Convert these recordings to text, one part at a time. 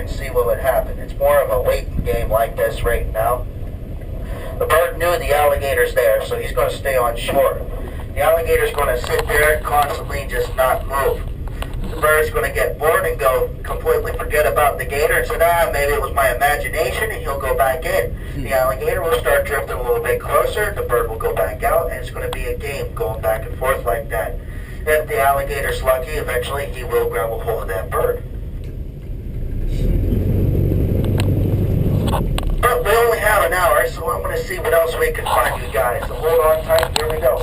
and see what would happen. It's more of a waiting game like this right now. The bird knew the alligator's there, so he's going to stay on shore. The alligator's going to sit there and constantly just not move. The bird's going to get bored and go completely forget about the gator and say, maybe it was my imagination, and he'll go back in. The alligator will start drifting a little bit closer, the bird will go back out, and it's going to be a game going back and forth like that. If the alligator's lucky, eventually he will grab a hold of that bird. But we only have an hour, so I'm going to see what else we can find, you guys. So hold on tight, here we go.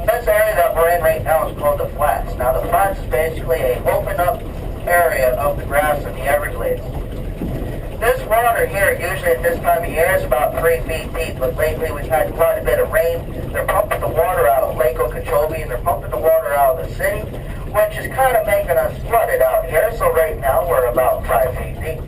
This area that we're in right now is called the flats. Now the flats is basically a open up area of the grass in the Everglades. This water here, usually at this time of year, is about 3 feet deep, but lately we've had quite a bit of rain. They're pumping the water out of Lake Okeechobee and they're pumping the water out of the city, which is kind of making us flooded out here. So right now we're about 5 feet deep.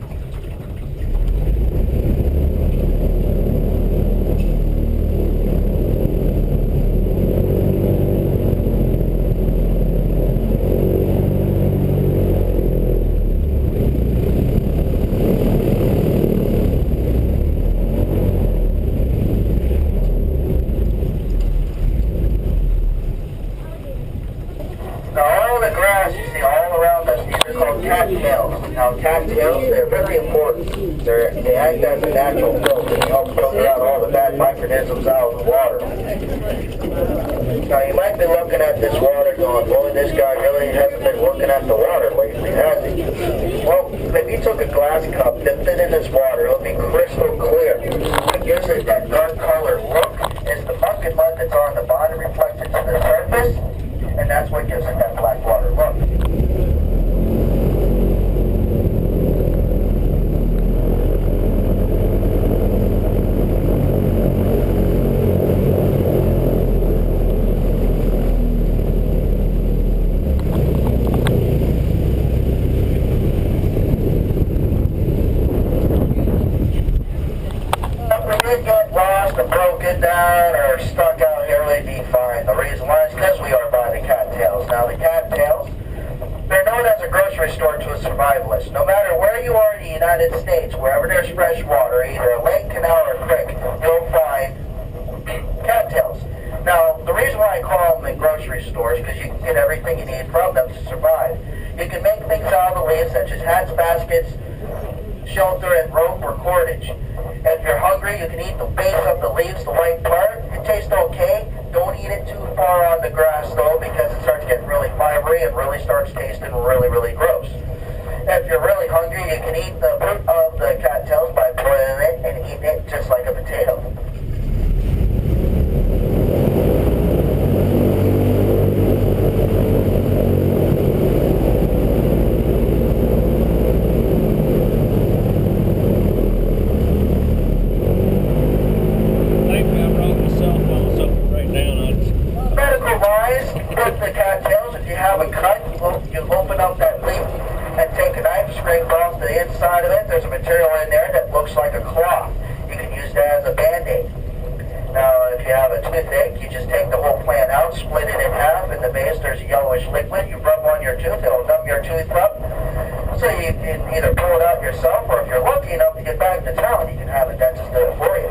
Cattails. Now cattails, they're very important. They act as a natural filter. They help filter out all the bad microorganisms out of the water. Now you might be looking at this water going, boy, this guy really hasn't been looking at the water lately, has he? Well, if you took a glass cup, dipped it in this water, it'll be crystal clear. What gives it that dark color look is the muck and mud that's on the bottom reflected to the surface, and that's what gives it that black water look. fine. The reason why is because we are by the cattails. Now the cattails, they're known as a grocery store to a survivalist. No matter where you are in the United States, wherever there's fresh water, either a lake, canal, or creek, you'll find cattails. Now, the reason why I call them the grocery stores is because you can get everything you need from them to survive. You can make things out of the leaves, such as hats, baskets, shelter, and rope or cordage. If you're hungry, you can eat the base of the leaves, the white part. It tastes okay. Don't eat it too far on the grass, though, because it starts getting really fibery and really starts tasting really, really gross. If you're really hungry, you can eat the root of the cattails by boiling it and eating it just like a potato. With the cattails, if you have a cut, you open up that leaf and take a knife, scrape off the inside of it. There's a material in there that looks like a cloth. You can use that as a band-aid. Now, if you have a toothache, you just take the whole plant out, split it in half. In the base, there's a yellowish liquid. You rub on your tooth, it'll numb your tooth up. So you can either pull it out yourself, or if you're lucky enough to get back to town, you can have a dentist do it for you.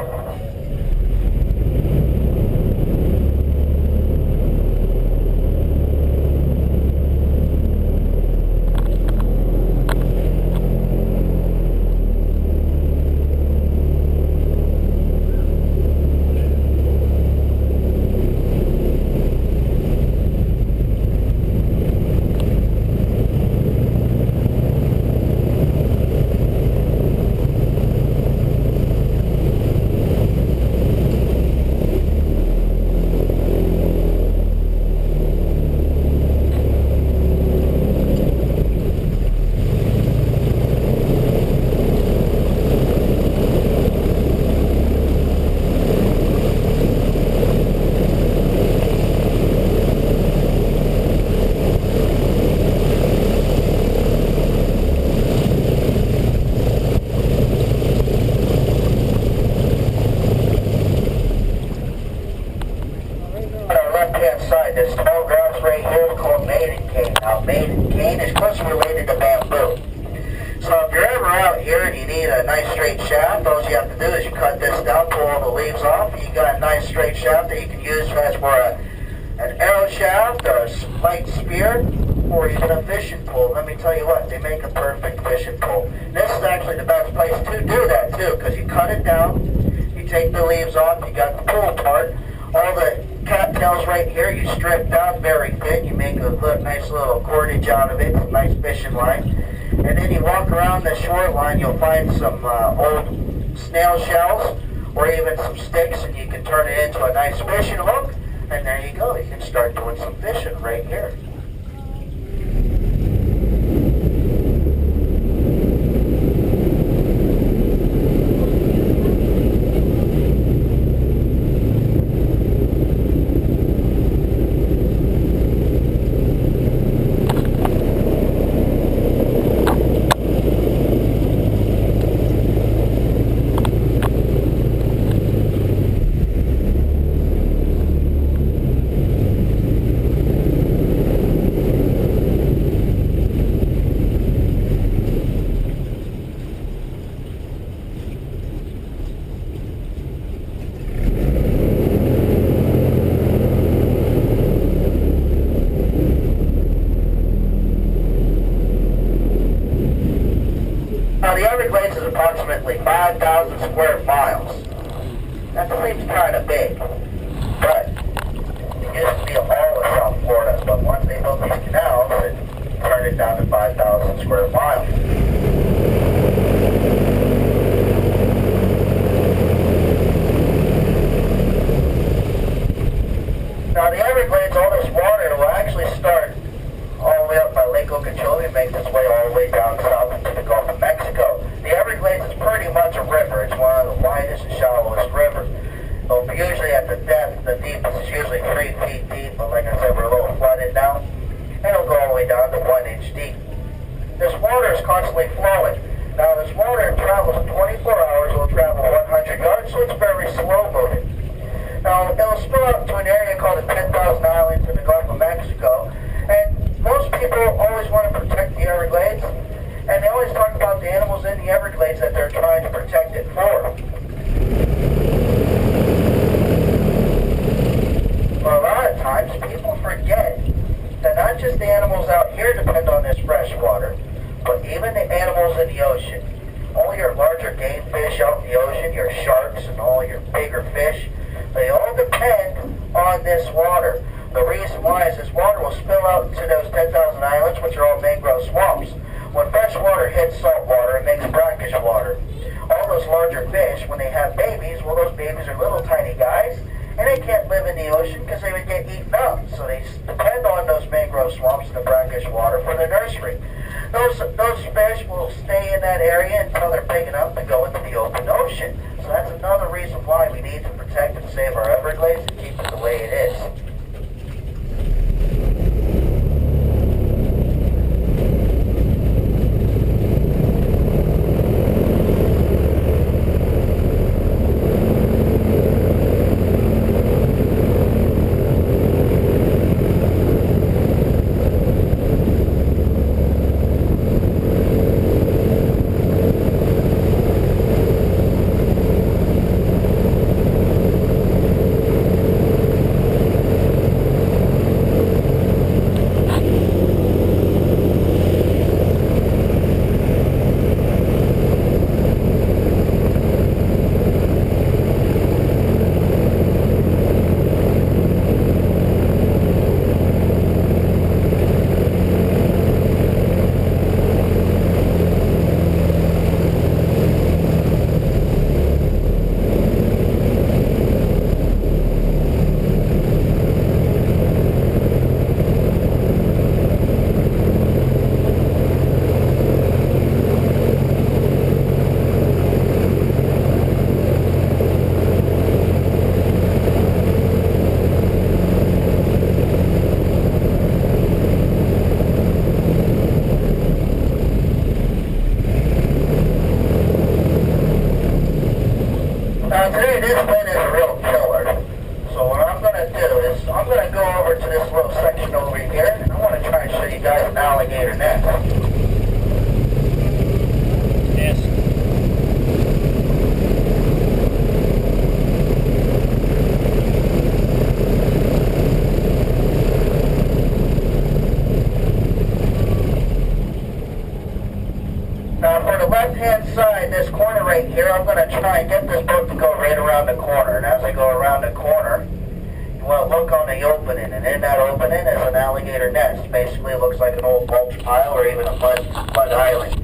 This tall grass right here is called maiden cane. Now, maiden cane is closely related to bamboo. So if you're ever out here and you need a nice straight shaft, all you have to do is you cut this down, pull all the leaves off, and you got a nice straight shaft that you can use as for an arrow shaft, or a light spear, or even a fishing pole. Let me tell you what, they make a perfect fishing pole. This is actually the best place to do that too, because you cut it down, you take the leaves off, you got the pole part, all the cattails right here, you strip down very thin, you make a nice little cordage out of it, a nice fishing line, and then you walk around the shoreline, you'll find some old snail shells, or even some sticks, and you can turn it into a nice fishing hook, and there you go, you can start doing some fishing right here. Now, the Everglades is approximately 5,000 square miles. That seems kind of big, but it used to be all of South Florida, but once they built these canals, it turned it down to 5,000 square miles. Now, the Everglades, all this water will actually start all the way up by Lake Okeechobee and make its way all the way down south into the Gulf of Mexico. The Everglades is pretty much a river. It's one of the widest and shallowest rivers. So usually at the depth, the deepest is usually 3 feet deep, but like I said, we're a little flooded now. And it'll go all the way down to 1 inch deep. This water is constantly flowing. Now this water travels 24 hours, it will travel 100 yards, so it's very slow moving. Now it'll spill out to an area called the 10,000 Islands in the Gulf of Mexico. And most people always want to protect the Everglades. And they always talk about the animals in the Everglades that they're trying to protect it for. But a lot of times, people forget that not just the animals out here depend on this fresh water, but even the animals in the ocean. All your larger game fish out in the ocean, your sharks and all your bigger fish, they all depend on this water. The reason why is this water will spill out into those 10,000 islands, which are all mangrove swamps. When fresh water hits salt water, it makes brackish water. All those larger fish, when they have babies, well, those babies are little tiny guys, and they can't live in the ocean because they would get eaten up. So they depend on those mangrove swamps and the brackish water for their nursery. Those fish will stay in that area until they're big enough to go into the open ocean. So that's another reason why we need to protect and save our Everglades and keep it the way it is. Now today this wind is a real killer. So what I'm going to do is I'm going to go over to this little section over here and I want to try and show you guys an alligator nest. Yes. Now for the left-hand side, this corner right here, I'm going to try and get this boat to go right around the corner. And as I go around the corner, you want to look on the opening. And in that opening is an alligator nest. Basically, it looks like an old mulch pile or even a mud island.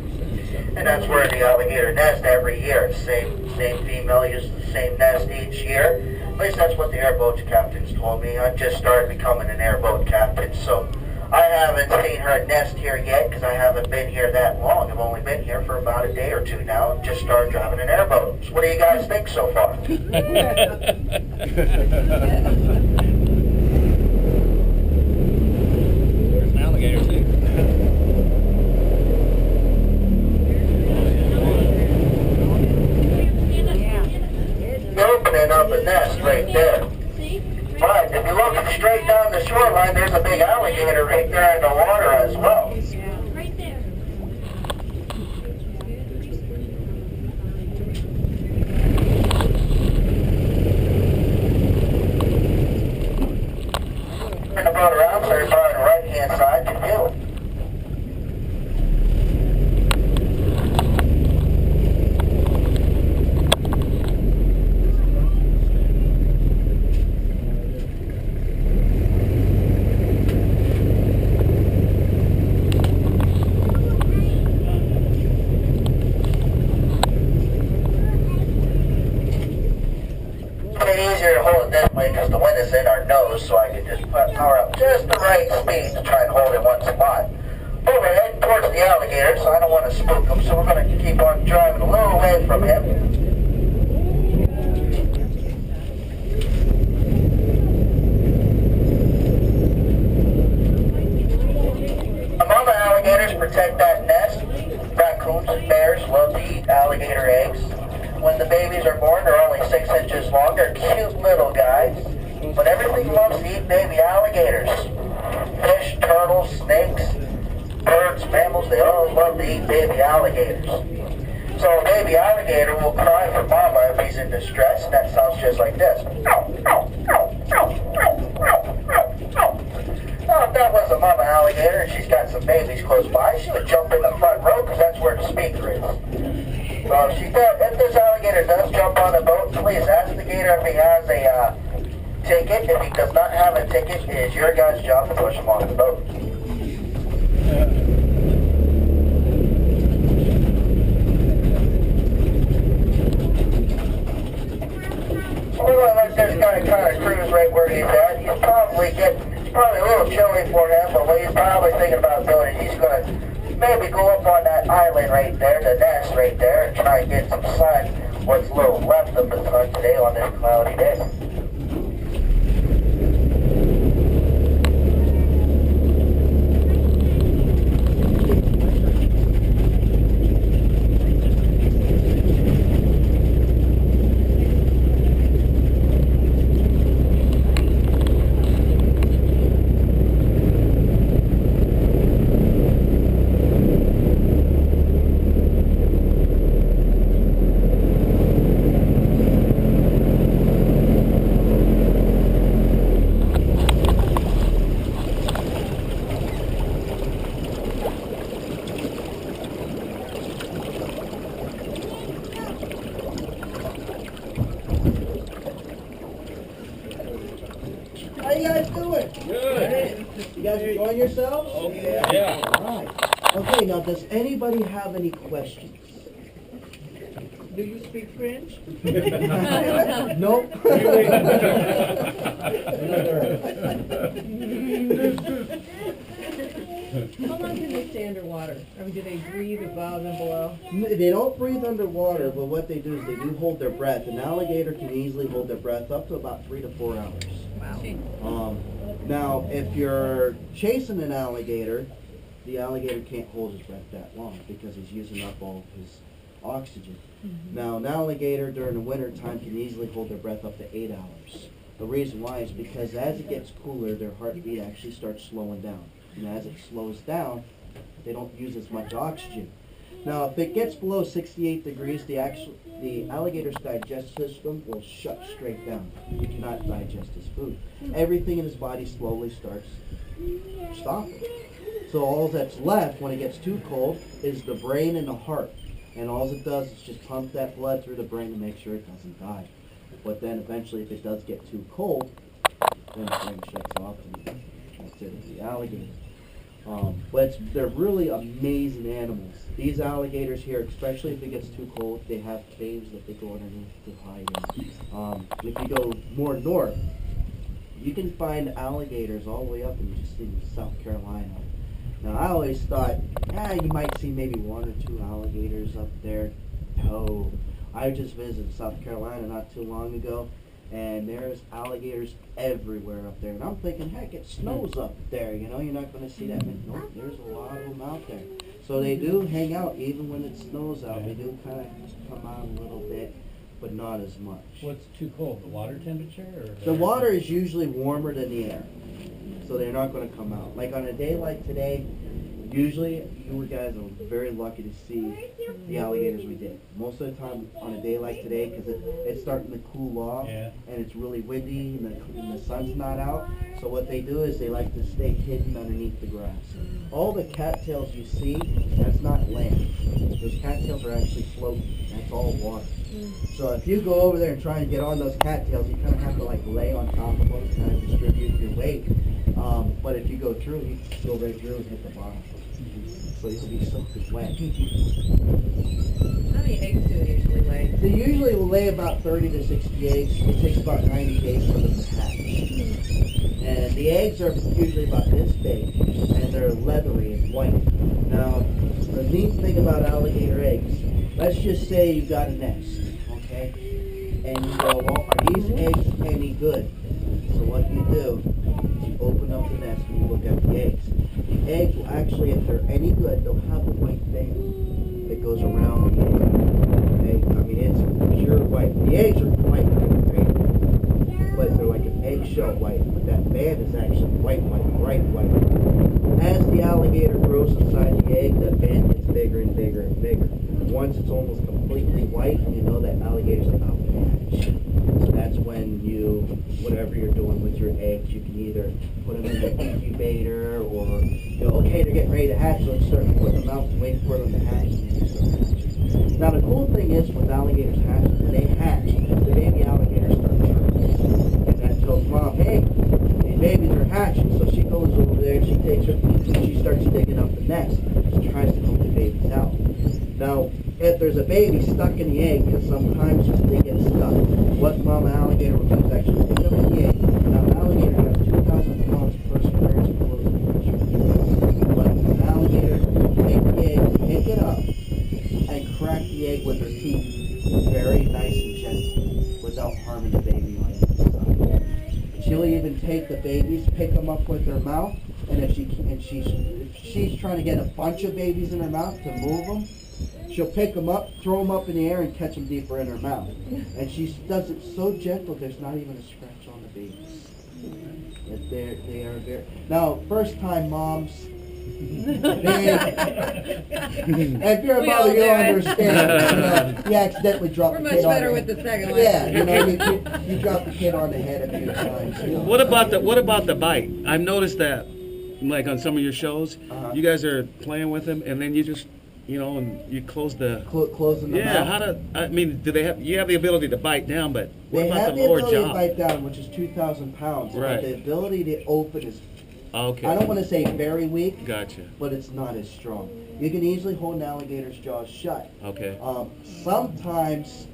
And that's where the alligator nest every year. Same female uses the same nest each year. At least that's what the airboat captains told me. I just started becoming an airboat captain, so I haven't seen her nest here yet because I haven't been here that long. I've only been here for about a day or two now. Just started driving an airboat. So what do you guys think so far? There's an alligator too. You're opening up a nest right there. But if you're looking straight down the shoreline, there's a big alligator right there in the water as well. Right there. Turn the boat around so you're on the right-hand side to view it. Easier to hold it this way because the wind is in our nose, so I can just power up just the right speed to try and hold it one spot. But we're heading towards the alligator, so I don't want to spook him, so we're going to keep on driving a little away from him. Mama alligators protect that nest. Raccoons and bears love to eat alligator eggs. When the babies are born, they're only 6 inches long. They're cute little guys. But everything loves to eat baby alligators. Fish, turtles, snakes, birds, mammals, they all love to eat baby alligators. So a baby alligator will cry for mama if he's in distress, and that sounds just like this. Now, if that was a mama alligator and she's got some babies close by, she would jump in the front row because that's where the speaker is. So if this alligator does jump on the boat, please ask the gator if he has a ticket. If he does not have a ticket, it is your guys' job to push him on the boat. So we're going to let this guy kind of cruise right where he's at. It's probably a little chilly for him, but what he's probably thinking about doing is he's going to maybe go up on that island right there, the nest right there, and try and get some sun, what's little left of the sun today on this cloudy day. How you guys doing? Good. You guys enjoying yourselves? Okay. Yeah. All right. Okay, now does anybody have any questions? Do you speak French? Nope. How long can they stay underwater? I mean, do they breathe above and below? They don't breathe underwater, but what they do is they do hold their breath. An alligator can easily hold their breath up to about 3 to 4 hours. Wow. Now, if you're chasing an alligator, the alligator can't hold his breath that long because he's using up all of his oxygen. Mm-hmm. Now, an alligator during the winter time can easily hold their breath up to 8 hours. The reason why is because as it gets cooler, their heartbeat actually starts slowing down. And as it slows down, they don't use as much oxygen. Now, if it gets below 68 degrees, the alligator's digestive system will shut straight down. He cannot digest his food. Everything in his body slowly starts stopping. So all that's left when it gets too cold is the brain and the heart. And all it does is just pump that blood through the brain to make sure it doesn't die. But then eventually, if it does get too cold, then the brain shuts off and that's it with the alligator. But they're really amazing animals. These alligators here, especially if it gets too cold, they have caves that they go underneath to hide in. If you go more north, you can find alligators all the way up in South Carolina. Now, I always thought, you might see maybe 1 or 2 alligators up there. No. I just visited South Carolina not too long ago, and there's alligators everywhere up there. And I'm thinking, heck, it snows up there, you know, you're not going to see that many. Nope, there's a lot of them out there. So they do hang out even when it snows out. They do kind of come out a little bit, but not as much. What's too cold? The water temperature? Or The water is usually warmer than the air, so they're not going to come out. Like on a day like today, usually you guys are very lucky to see the alligators we did. Most of the time on a day like today, because it's starting to cool off, and it's really windy and the sun's not out, so what they do is they like to stay hidden underneath the grass. All the cattails you see, that's not land. Those cattails are actually floating. That's all water. So if you go over there and try and get on those cattails, you kind of have to like lay on top of them to kind of distribute your weight. But if you go through, you can go right through and hit the bottom. So you'll be soaking wet. How many eggs do they usually lay? They usually will lay about 30 to 60 eggs. It takes about 90 days for them to hatch. And the eggs are usually about this big, and they're leathery and white. Now, the neat thing about alligator eggs, let's just say you got a nest, okay? And you go, well, are these eggs any good? So what you do, you open up the nest and you look at the eggs. The eggs will actually, if they're any good, they'll have a white band that goes around the egg. Okay? I mean, it's pure white. The eggs are white, right? But they're like an egg show white, but that band is actually white, bright white. As the alligator grows inside the egg, that band gets bigger and bigger and bigger. Once it's almost completely white, you know that alligator's about to hatch. So that's when whatever you're doing with your eggs, you can either put them in the incubator or, okay, they're getting ready to hatch, let's start putting them out and wait for them to hatch and then you start hatching. Now the cool thing is with alligators hatching, when they hatch, the baby alligators start chirping. And that tells mom, hey, these babies are hatching. So she goes over there and she takes her and she starts digging up the nest. She tries to help the babies out. Now, if there's a baby stuck in the egg, because sometimes they get stuck, what mama alligator will do is actually pick up the egg. Now, an alligator has 2,000 pounds perseverance and closing pressure. But an alligator will take the egg, pick it up, and crack the egg with her teeth, very nice and gentle, without harming the baby on the inside. She'll even take the babies, pick them up with her mouth, and if she's trying to get a bunch of babies in her mouth to move them, she'll pick them up, throw them up in the air, and catch them deeper in her mouth. And she does it so gentle, there's not even a scratch on the babies. They are very... Now, first-time moms, if you're a We mother, all you do don't it. understand. You accidentally drop We're the much kid on better the with the second one. Yeah, you drop the kid on the head a few times. What about the bite? I've noticed that, like on some of your shows, you guys are playing with them, and then you just, and you close the. Closing the mouth. Do they have? You have the ability to bite down, but what They about have the the lower ability to jaw? bite down, which is 2,000 pounds. Right. But the ability to open is, Okay. I don't want to say very weak, Gotcha. but it's not as strong. You can easily hold an alligator's jaws shut. Okay. Sometimes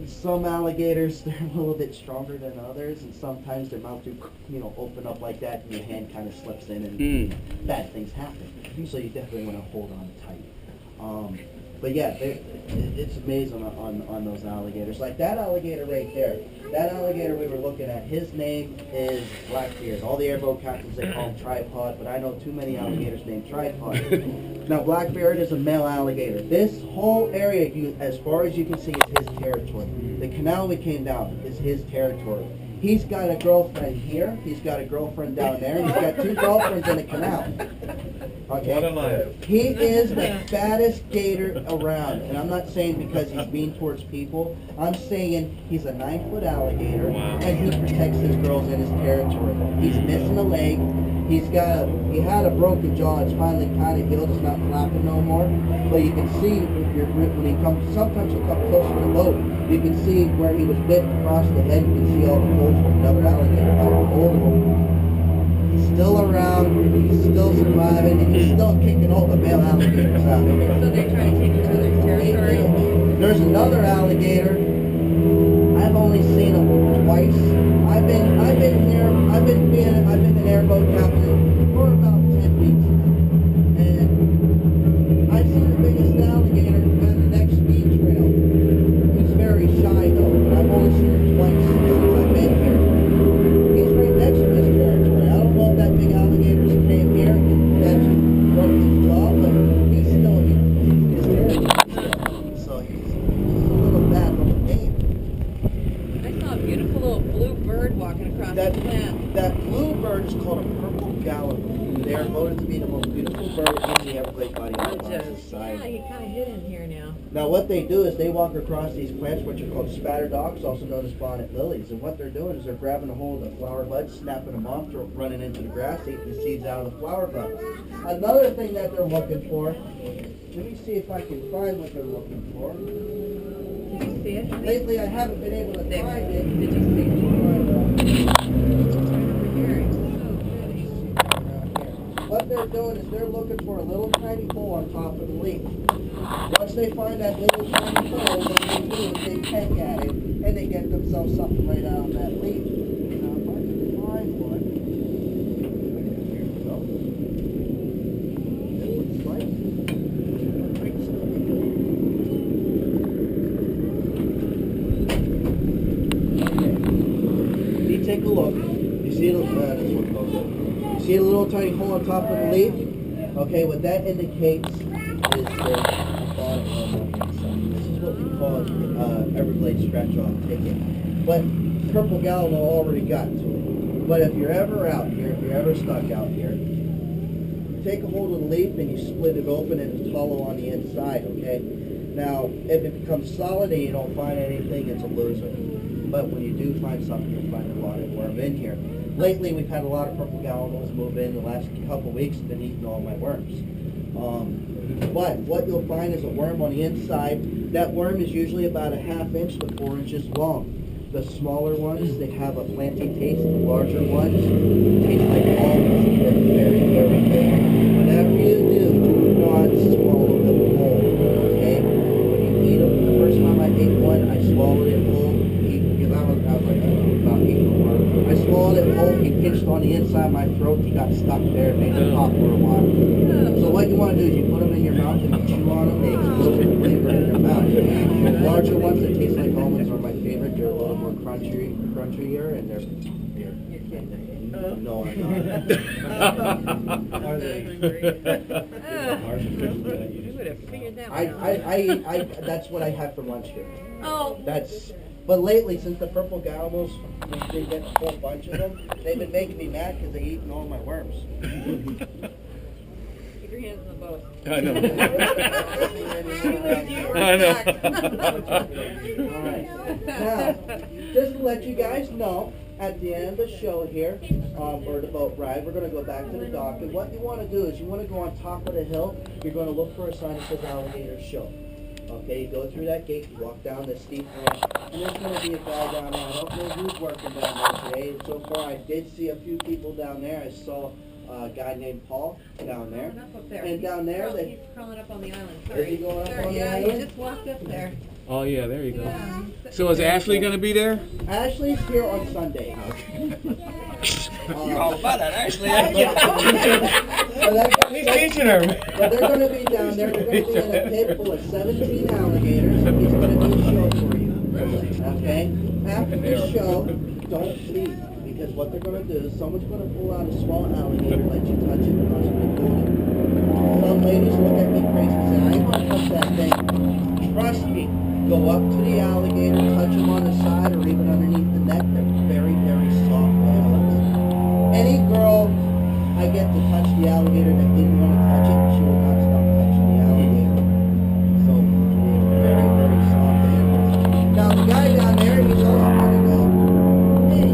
some alligators, they're a little bit stronger than others, and sometimes their mouth do, open up like that, and your hand kind of slips in, and bad things happen. So you definitely want to hold on tight. But yeah, it's amazing on those alligators. Like that alligator right there, that alligator we were looking at, his name is Blackbeard. All the airboat captains, they call him Tripod, but I know too many alligators named Tripod. Now, Blackbeard is a male alligator. This whole area, as far as you can see, is his territory. The canal we came down is his territory. He's got a girlfriend here, he's got a girlfriend down there, and he's got two girlfriends in the canal. Okay? What a life. He is the fattest gator around, and I'm not saying because he's mean towards people. I'm saying he's a 9-foot alligator, and he protects his girls in his territory. He's missing a leg. He had a broken jaw. It's finally kind of healed. It's not flapping no more. But you can see when he comes. Sometimes he'll come close to the boat. You can see where he was bit across the head. You can see all the holes from another alligator got a hold of him. He's still around. He's still surviving, and he's still kicking all the male alligators out. So they're trying to take each other's territory? There's another alligator. I've only seen him twice. I've been an airboat captain for about 10 weeks now. And I've seen the biggest alligator on the next speed trail. He's very shy though. I've only seen him twice since I've been here. He's right next to his territory. I don't know if that big alligator came here and that's broke his jaw, but he's still in his territory. So he's a little bad little game. I saw a beautiful little blue bird walking across the plant. That blue bird is called a purple gallinule. They are voted to be the most beautiful bird in the Everglades body of Yeah, society. he kind of hid in here now. Now what they do is they walk across these plants, which are called spatter docks, also known as bonnet lilies. And what they're doing is they're grabbing a hold of the flower buds, snapping them off, running into the grass, eating the seeds out of the flower buds. Another thing that they're looking for, let me see if I can find what they're looking for. Did you see it? Lately I haven't been able to There. find it. Did you see it? It's right over here. It's so pretty. What they're doing is they're looking for a little tiny hole on top of the leaf. Once they find that little tiny hole, what they do is they peck at it, and they get themselves something right out of that leaf. Now, if I can find one, here we go. It looks like. Okay. You take a look. You see this one close up. See a little tiny hole on top of the leaf? Okay, what that indicates is the bottom on the inside. This is what we call Everglades scratch-off ticket. But purple gallinal already got to it. But if you're ever out here, if you're ever stuck out here, take a hold of the leaf and you split it open and it's hollow on the inside, okay? Now, if it becomes solid and you don't find anything, it's a loser. But when you do find something, you'll find a lot of worm in here. Lately, we've had a lot of purple gallinals move in the last couple of weeks and been eating all my worms. But what you'll find is a worm on the inside. That worm is usually about a 1/2 inch to 4 inches long. The smaller ones, they have a planty taste. The larger ones taste like almonds. They're very, very big. Whatever you do not swallow them whole, okay? When you eat them, the first time I ate one, I swallowed it whole. I was like, about eating a worm. I swallowed it whole. He pinched on the inside of my throat. He got stuck there and made it pop for a while. So what you want to do is you put them in your mouth and you chew on them. They explode the flavor in your mouth. The larger ones that taste like almonds are my favorite. They're a little more crunchier, and they're no, I'm not. Are they? You would have figured that one I that's what I had for lunch here. Oh. But lately, since the purple gallinals, they get a whole bunch of them, they've been making me mad because they're eating all my worms. Keep your hands in the boat. I know. All right. Now, just to let you guys know, at the end of the show here, or the boat ride, we're going to go back to the dock. And what you want to do is you want to go on top of the hill. You're going to look for a sign that says Alligator Show. Okay, you go through that gate, you walk down the steep ramp, and there's going to be a guy down there. I don't know who's working down there today. So far, I did see a few people down there. I saw a guy named Paul down there. Up there. And down there, He's crawling up on the island. Is Sorry. he going up on the Yeah, island? he just walked up there. Oh yeah, there you go. Yeah. So is Ashley going to be there? Ashley's here on Sunday. You're all about it, Ashley. He's teaching her. But they're going to be down there. They're going to be in a pit full of 17 alligators. He's going to do a show for you. Okay? After the show, don't leave. Because what they're going to do is someone's going to pull out a small alligator, let you touch it, and possibly hold it. Some ladies look at me crazy and say, I ain't going to touch that thing. Trust me. Go up to the alligator, touch them on the side or even underneath the neck. They're very, very soft animals. Any girl I get to touch the alligator that didn't want to touch it, she will not stop touching the alligator. So, they're very, very soft animals. Now, the guy down there, he's also going to go, hey,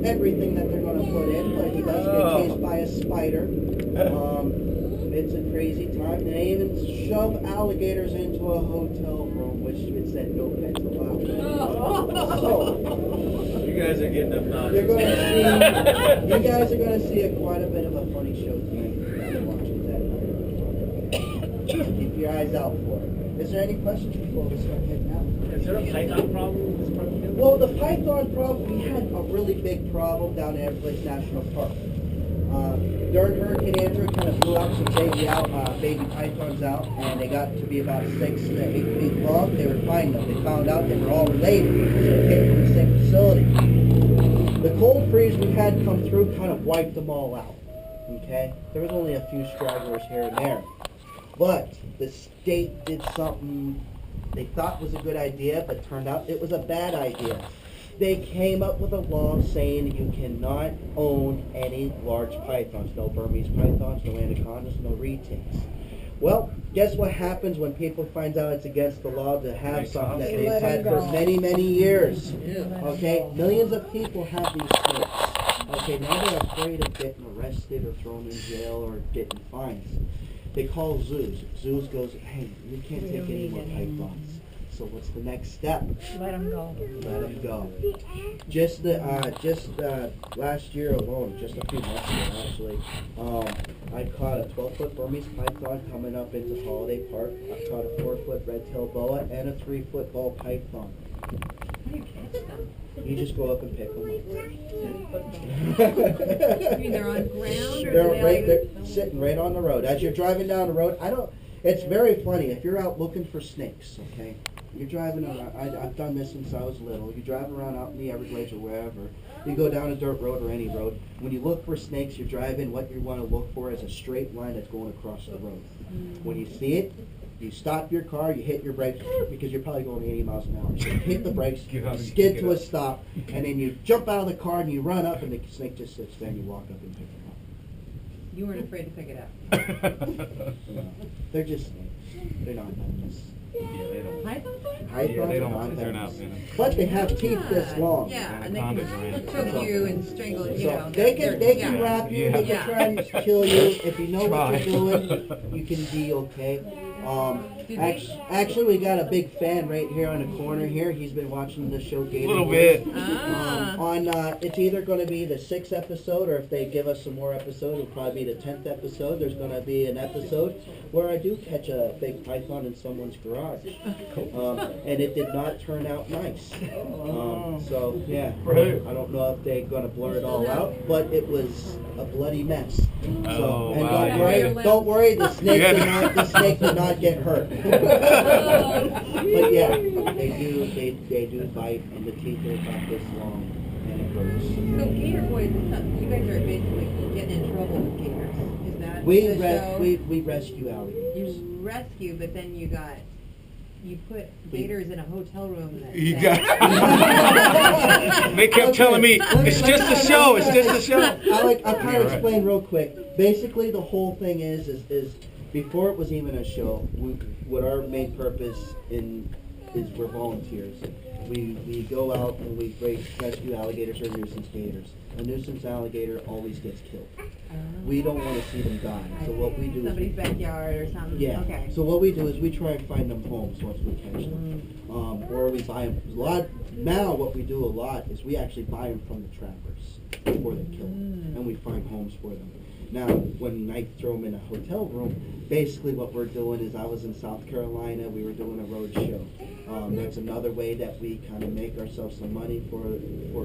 everything that they're going to put in, but he does get chased by a spider. It's a crazy time. They even shove alligators into a hotel room, which it said no pets allowed. So, You guys are getting up now. you guys are going to see quite a bit of a funny show tonight. Keep your eyes out for it. Is there any questions before we start heading out? Is there a python problem in this part of the field? Well, the python problem, we had a really big problem down at Everglades National Park. During Hurricane Andrew, it kind of blew out some baby pythons out, and they got to be about 6 to 8 feet long. They were finding them. They found out they were all related because they came from the same facility. The cold freeze we had come through kind of wiped them all out. Okay? There was only a few stragglers here and there. But the state did something they thought was a good idea, but turned out it was a bad idea. They came up with a law saying you cannot own any large pythons. No Burmese pythons, no anacondas, no retains. Well, guess what happens when people find out it's against the law to have something that they've had for many, many years? Okay? Millions of people have these snakes. okay, now they're afraid of getting arrested or thrown in jail or getting fines. They call zoos. Zoos goes, hey, we can't We take don't any need more any pythons. So what's the next step? Let them go. Let them go. Just last year alone, just a few months ago actually, I caught a 12-foot Burmese python coming up into Holiday Park. I caught a 4-foot red-tailed boa and a 3-foot ball python. How do you catch them? You just go up and pick them You mean they're on ground or they're sitting right on the road. As you're driving down the road, it's very funny. If you're out looking for snakes, okay, you're driving around, I've done this since I was little. You drive around out in the Everglades or wherever. You go down a dirt road or any road. When you look for snakes, you're driving, what you want to look for is a straight line that's going across the road. When you see it, you stop your car, you hit your brakes, because you're probably going 80 miles an hour. So you hit the brakes, you skid to a stop, and then you jump out of the car and you run up, and the snake just sits there and you walk up and pick it up. You weren't afraid to pick it up. No, they're just snakes. They're not venomous. Yeah, they don't. Pythons are? Pythons Yeah, they are don't. not They're not venomous. venomous. But they have teeth this long. Yeah, and they Anacondas are can in. choke you and strangle you. So know, they can yeah. wrap you, Yeah. they can Yeah. try and kill you. If you know what Try. you're doing, you can be okay. Did they- Actually, we got a big fan right here on the corner here. He's been watching the show Gator. A little Boys. bit. Ah. It's either going to be the 6th episode, or if they give us some more episodes, it'll probably be the 10th episode. There's going to be an episode where I do catch a big python in someone's garage, and it did not turn out nice. So yeah, Right. I don't know if they're going to blur it all out, but it was a bloody mess. So, Oh, and wow. don't worry, the snake Yeah. the snake did not get hurt. But yeah, they do bite, and the teeth are about this long, and it hurts. So Gator Boys is something, you guys are basically getting in trouble with gators. Is that We the show? we rescue alligators. You rescue, but then you put gators in a hotel room. You got. They kept telling me it's just a show. It's just a show. I'll kind of explain real quick. Basically, the whole thing is before it was even a show, what our main purpose is we're volunteers. We go out and we rescue alligators or nuisance gators. A nuisance alligator always gets killed. We don't want to see them die. So what we do Somebody's is backyard or something. yeah. Okay. So what we do is we try and find them homes once we catch them, or we buy them. Now what we do a lot is we actually buy them from the trappers before they kill them, and we find homes for them. Now, when I throw them in a hotel room, basically what we're doing is I was in South Carolina, we were doing a road show. That's another way that we kind of make ourselves some money for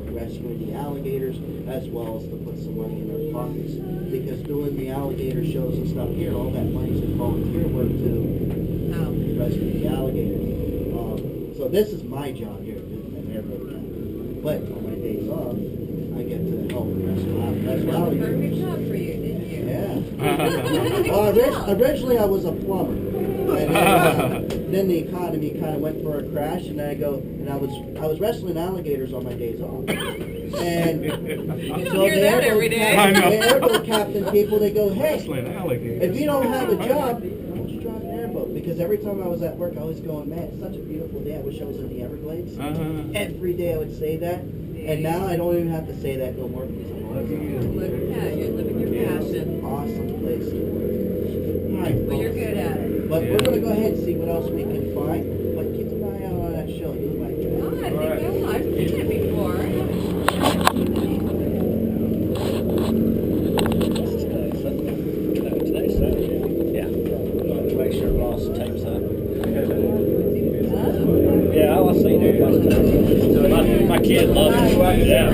rescuing the alligators, as well as to put some money in our pockets. Because doing the alligator shows and stuff here, all that money's in volunteer work to rescue the alligators. So this is my job here, an airboat captain. But on my days off, I get to help rescue alligators. Perfect job for you, didn't you? Yeah. Originally I was a plumber. And then the economy kind of went for a crash, and I was wrestling alligators on my days off. And so hear that every day. I know. the airboat captain people, they go, hey, Wrestling alligators. if you don't have a job, why don't you drive an airboat? Because every time I was at work, I was going, man, it's such a beautiful day. I wish I was in the Everglades. Every day I would say that. And now I don't even have to say that no more because I'm on it. Look, yeah, you're living your passion. Awesome place to work. All right, But you're folks. good at it. But we're going to go ahead and see what else we can find. But keep an eye out on that show. You'll like it. Oh, I think I will. I've seen it before. Today's Saturday. Yeah. To make sure Ross tapes up. Yeah, I'll see you guys. My kid loves it. Yeah.